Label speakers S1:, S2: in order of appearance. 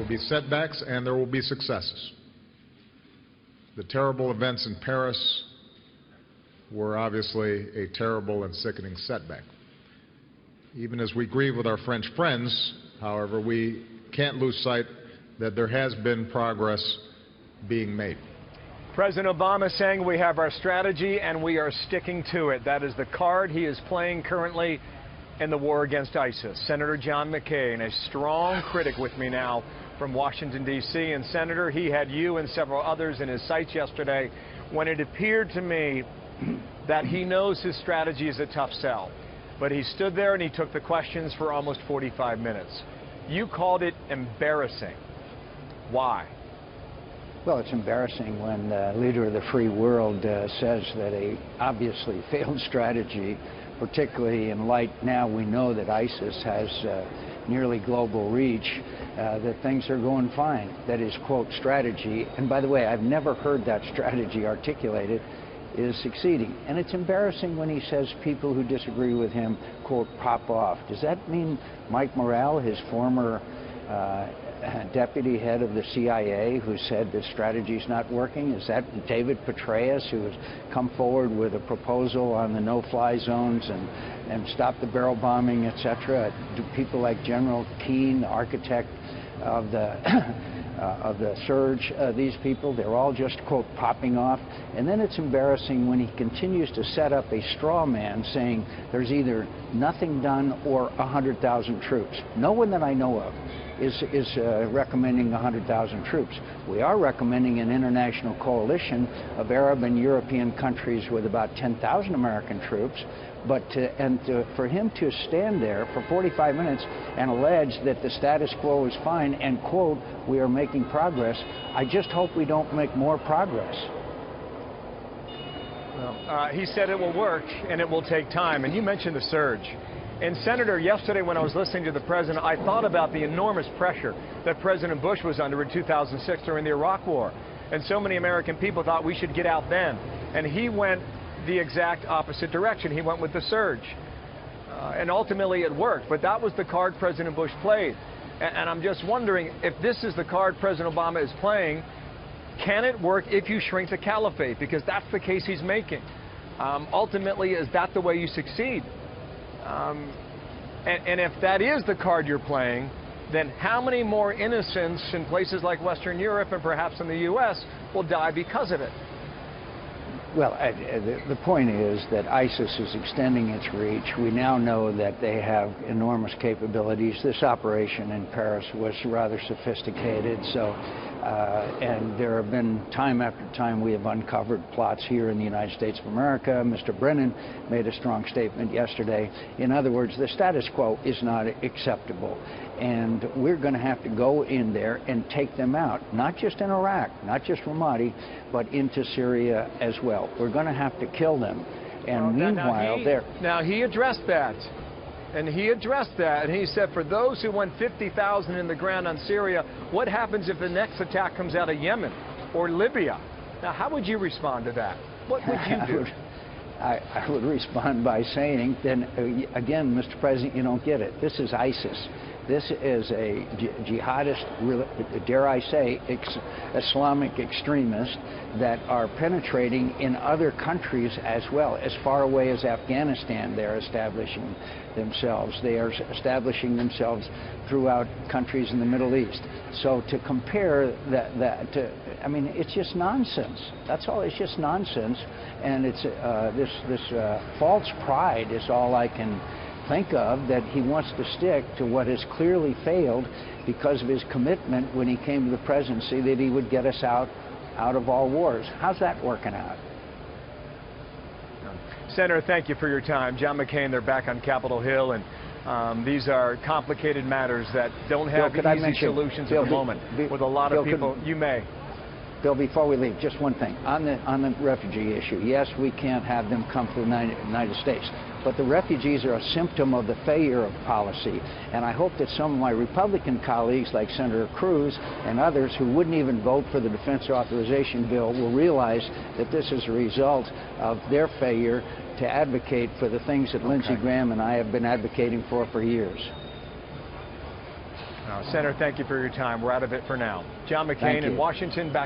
S1: will be setbacks and there will be successes. The terrible events in Paris were obviously a terrible and sickening setback. Even as we grieve with our French friends, however, we can't lose sight that there has been progress being made.
S2: President Obama saying we have our strategy and we are sticking to it. That is the card he is playing currently in the war against ISIS. Senator John McCain, a strong critic with me now from Washington, D.C. And Senator, he had you and several others in his sights yesterday when it appeared to me that he knows his strategy is a tough sell. But he stood there and he took the questions for almost 45 minutes. You called it embarrassing. Why?
S3: Well, it's embarrassing when the leader of the free world says that a obviously failed strategy, particularly in light now we know that ISIS has nearly global reach, that things are going fine. That is, quote, strategy. And by the way, I've never heard that strategy articulated, is succeeding. And it's embarrassing when he says people who disagree with him, quote, pop off. Does that mean Mike Morrell, his former deputy head of the CIA, who said this strategy's not working? Is that David Petraeus, who has come forward with a proposal on the no-fly zones and stop the barrel bombing, etc.? Do people like General Keane, the architect of the surge, these people, they're all just, quote, popping off? And then it's embarrassing when he continues to set up a straw man saying there's either nothing done or 100,000 troops. No one that I know of is recommending 100,000 troops. We are recommending an international coalition of Arab and European countries with about 10,000 American troops. But for him to stand there for 45 minutes and allege that the status quo is fine and, quote, we are making progress, I just hope we don't make more progress.
S2: Well, he said it will work and it will take time. And you mentioned the surge. And Senator, yesterday when I was listening to the president, I thought about the enormous pressure that President Bush was under in 2006 during the Iraq War. And so many American people thought we should get out then. And he went the exact opposite direction. He went with the surge. And ultimately it worked. But that was the card President Bush played. And I'm just wondering if this is the card President Obama is playing, can it work if you shrink the caliphate? Because that's the case he's making. Ultimately, is that the way you succeed? And if that is the card you're playing, then how many more innocents in places like Western Europe and perhaps in the U.S. will die because of it?
S3: Well, the point is that ISIS is extending its reach. We now know that they have enormous capabilities. This operation in Paris was rather sophisticated, and there have been time after time we have uncovered plots here in the United States of America. Mr. Brennan made a strong statement yesterday. In other words, the status quo is not acceptable. And we're going to have to go in there and take them out, not just in Iraq, not just Ramadi, but into Syria as well. We're going to have to kill them. And meanwhile,
S2: Now, he addressed that. And he addressed that. And he said, for those who want 50,000 in the ground on Syria, what happens if the next attack comes out of Yemen or Libya? Now, how would you respond to that? What would you do?
S3: I would respond by saying, then, again, Mr. President, you don't get it. This is ISIS. This is a jihadist, dare I say, Islamic extremists that are penetrating in other countries as well. As far away as Afghanistan, they're establishing themselves. They are establishing themselves throughout countries in the Middle East. So to compare that to, I mean, it's just nonsense. That's all. It's just nonsense. And it's this false pride is all I can think of, that he wants to stick to what has clearly failed because of his commitment when he came to the presidency that he would get us out of all wars. How's that working out?
S2: Senator, thank you for your time. John McCain, they're back on Capitol Hill, and these are complicated matters that don't have easy solutions at the moment. With a lot of people, you may.
S3: Bill, before we leave, just one thing. On the refugee issue, yes, we can't have them come to the United States. But the refugees are a symptom of the failure of policy. And I hope that some of my Republican colleagues, like Senator Cruz and others who wouldn't even vote for the defense authorization bill, will realize that this is a result of their failure to advocate for the things that Lindsey Graham and I have been advocating for years.
S2: Senator, thank you for your time. We're out of it for now. John McCain in
S3: you.
S2: Washington, back